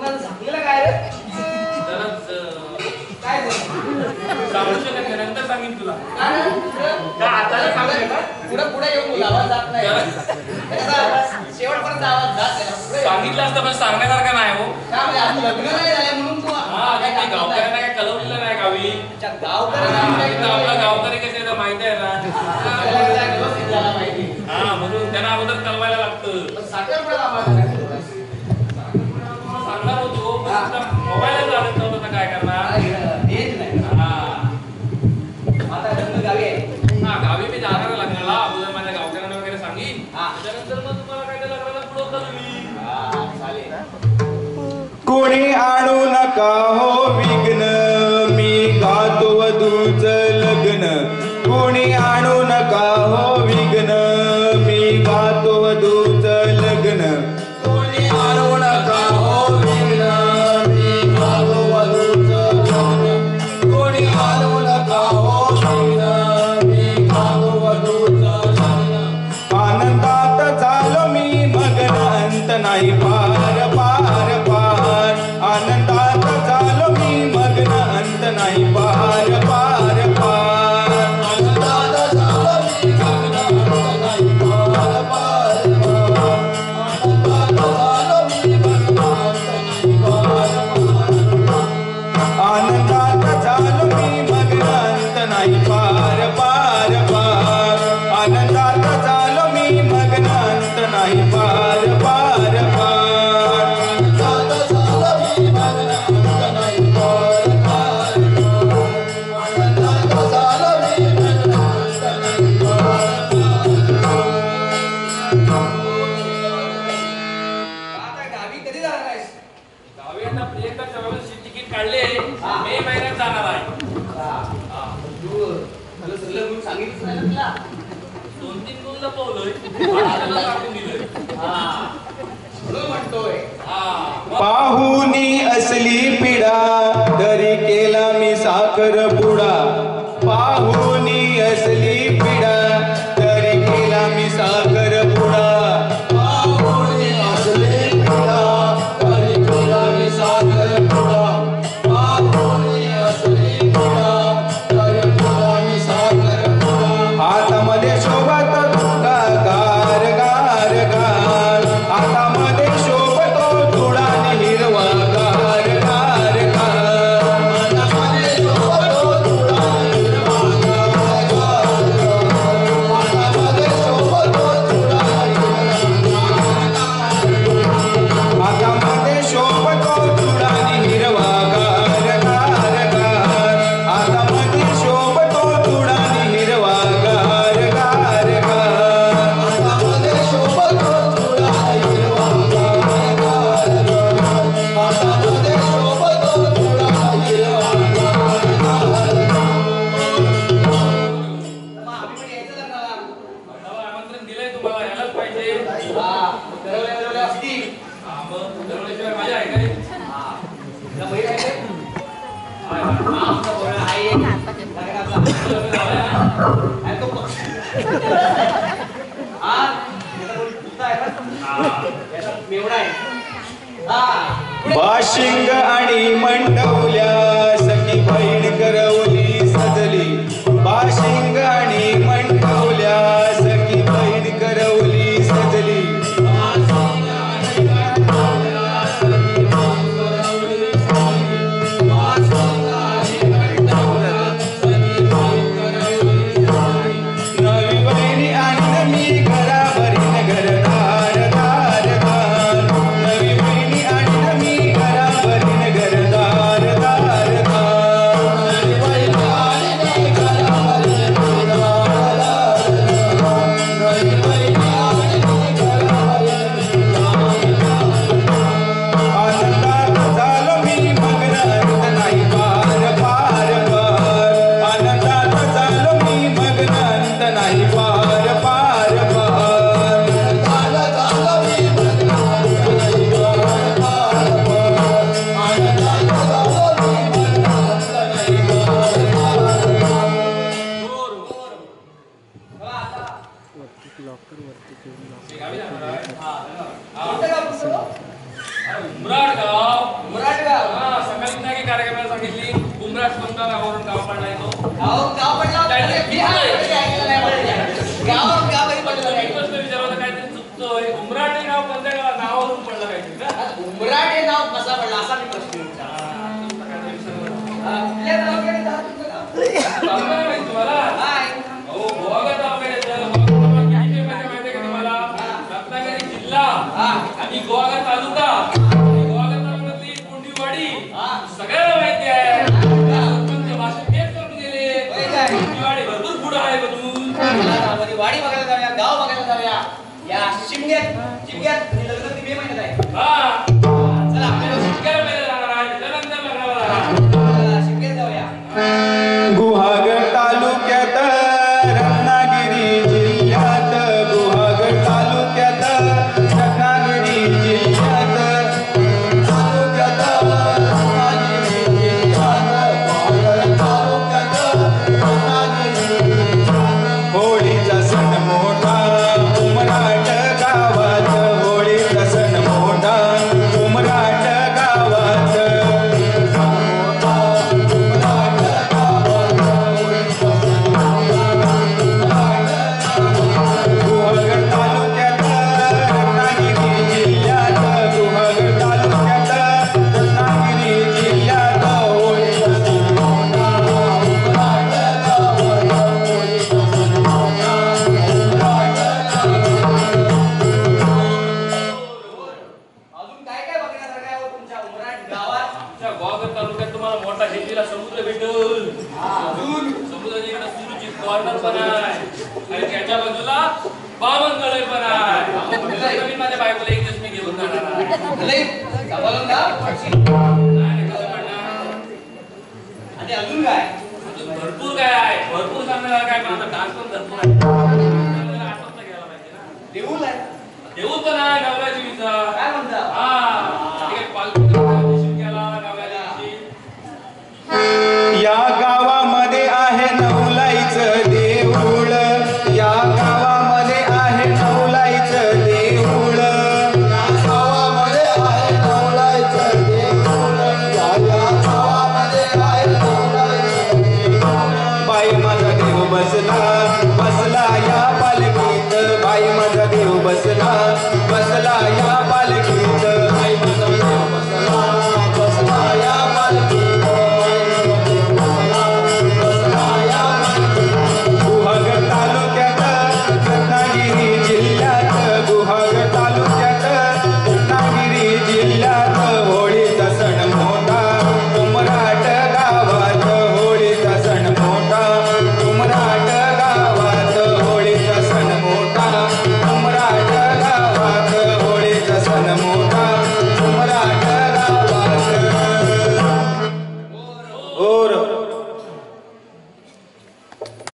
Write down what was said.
माझं झाकलेलं काय रे? काय सांगू शकत नाही, नंतर सांगेन तुला. का आता सांगू का? पुढे येऊन बोला, आवाज जात नाही. शेवटपर्यंत आवाज जात नाही. सांगितलं असतं पण सांगण्यासारखं नाही हो. का म्हणजे आज लग्न नाही झालं म्हणून तू काय गावकऱ्यांना काय कळवलेलं नाही गावी. आपला गावकरी कसे आहे माहिती आहे ना. हा म्हणून त्यांना अगोदर कळवायला लागतं. सांगणार होतो मोबाईलच लागत नव्हतं, काय करणार. हा गावी मी जाणार लग्नाला, अगोदर माझ्या गावकऱ्यांना वगैरे सांगीन. त्यानंतर मग तुम्हाला काय लग्नाला पुढं कळवी. कोणी आणू नका हो विघ्न, मी गातो वधूच लग्न. कोणी आणू नका हो विघ्न, मी गातो वधूच लग्न. कोणी आणू नका हो विघ्न, मी गातो वधूच लग्न. कोणी आणू नका हो विघ्न, मी गातो वधूच लग्न. आनंदात झालो मी मग्न, अंत नाही पार पार पार. आनंदात झालो मी मग्न, अंत नाही पार पार पार. आनंदात झालो मी मग्न, अंत नाही पार पार पार. आनंदात झालो मी मग्न, अंत नाही पार पार पार. आनंदात झालो मी मग्न, अंत नाही पार पार पार. आनंदात झालो मी मग्न, अंत नाही पार पार पार. आनंदात झालो मी मग्न, अंत नाही पार आता गावी कधी जाणार आहेस? गावी आता प्रियंका ट्रॅव्हल्सची तिकीट काढले, मे महिन्यात जाणार आहे. तू मला सगळं म्हणून सांगितलं नाही ना तुला? 2-3 गुण लपवलंय, त्याला टाकून दिलंय. म्हणून म्हणतोय. पाहुनी असली पिढा, तरी केला मी साखर पुडा. पाहुनी असली पिढा, तरी केला मी साखर पुडा. पाहुनी असली पिढा, तरी केला मी साखर पुडा. पाहुनी असली पिढा, तरी केला मी साखर पुडा. हातामध्ये शोभत तुका गार गार गार. हातामध्ये शोभतो तुडा नि हिरवा गार गार गार. हातामध्ये शोभतो तुडा नि हिरवा गार गार गार. हातामध्ये शोभतो तुडा नि हातामध्ये शोभतो तुडा नि हिरवा गार गार गार. हातामध्ये शोभतो तुडा नि हिरवा गार गार गार. हातामध्ये शोभतो तुडा हिरवा गार गार गार. हातामध्ये शोभतो तुडा हिरवा गार गार गार. मग आम्ही पण यायचं लग्नाला. लग्नाला आमंत्रण दिलंय तुम्हाला, यायलाच पाहिजे. ठरवलं असती. मग ठरवल्याशिवाय मजा आहे काय? तुला बहीण आहे काय? आहे. आमचा बोलणं आहे एक. लग्नाचा. आहे तो पक्ष. याचा कोणी कुत्ता आहे का? याचा मेवणा आहे. बाशिंग आणि मंडवल्या, सखी बहीण करवली सजली. बाशिंग आणि मंडवल्या, सखी बहीण करवली सजली. बाशिंग आणि मंडवल्या, सखी बहीण करवली सजली. बाशिंग आणि मंडवल्या, सखी बहीण करवली सजली. नवी बहिणी आणि मी घराभरीन घरदार दार दार. नवी बहिणी आणि मी घराभरीन घरदार दार दार. नवी बहिणी आणि मी घराभरीन घरदार दार दार. नवी बहिणी आणि मी घराभरीन घरदार दार. आनंदात झालो मी मग्न, अंत नाही पार पार पार. आनंदात झालो मी मग्न, अंत नाही पार पार पार. आनंदात झालो मी मग्न, अंत नाही पार पार पार. आनंदात झालो मी मग्न, अंत नाही पार पार पार. गावी जाणार आहे. कोणतं गाव तुझं? अरे उमराड गाव. चालू नाही माहिती तुम्हाला हाय. अहो गोवा तालुक्यात माहिती आहे का तुम्हाला रत्नागिरी जिल्हा आणि गोवा तालुका आणि गोवा तालुक्यातली कुंडीवाडी सगळ्याला माहिती आहे तुमच्या भाषेत तेच करून गेले कुंडीवाडी भरपूर पुढे आहे बघून वाडी बघायला जाऊया, गाव बघायला जाऊया. या शिमग्यात हे लग्न मे महिन्यात आहे. हा चला आपल्याला शिकायला मिळालं जाणार आहे त्यानंतर लग्नाला जाणार शिमग्यात जाऊया. गुहागर तालुक्यात रत्नागिरी जिल्ह्यात गुहागर तालुक्यात रत्नागिरी जिल्ह्यात तालुक्यात रत्नागिरी जिल्ह्यात गुहागर तालुक्यात रत्नागिरी जिल्ह्यात होळीचा सण मोठा उमराट गावात होळीचा सण मोठा उमराट गावात गुहागर तालुक्यात रत्नागिरी जिल्ह्यात गुहागर तालुक्यात रत्नागिरी जिल्ह्यात होळीचा सण मोठा उमराट गावात होळीचा सण मोठा उमराट अजून काय काय बघण्यासारखं आहे हो तुमच्या उमराट गावात? आमच्या गोवा तालुक्यात तुम्हाला मोठा शेतीला समुद्र भेटल अजून समुद्राच्या इकडे सुरूची कॉर्नर पण आहे आणि त्याच्या बाजूला बामणगड पण आहे मी माझ्या बायकोला एक दिवस मी घेऊन जाणार आहे. लई सांभाळून जा. नाही, कसं म्हणणार? आणि अजून काय? अजून भरपूर काय आहे भरपूर सांगणार काय पण आता डान्स पण भरपूर आहे आपल्याला आठवतं घ्यायला पाहिजे ना देऊळ आहे. देऊळ पण आहे नवऱ्या देवीचा काय म्हणता? हा ठीक आहे पालखी केला नवऱ्या देवीची या गावामध्ये आहे नवलाईचं देऊळ या गावामध्ये आहे नवलाईचं देऊळ या गावामध्ये आहे नवलाईचं देऊळ या गावामध्ये आहे नवलाईचं देऊळ बाई माझा देव बसला या पालखीत बाई माझा देव बसला या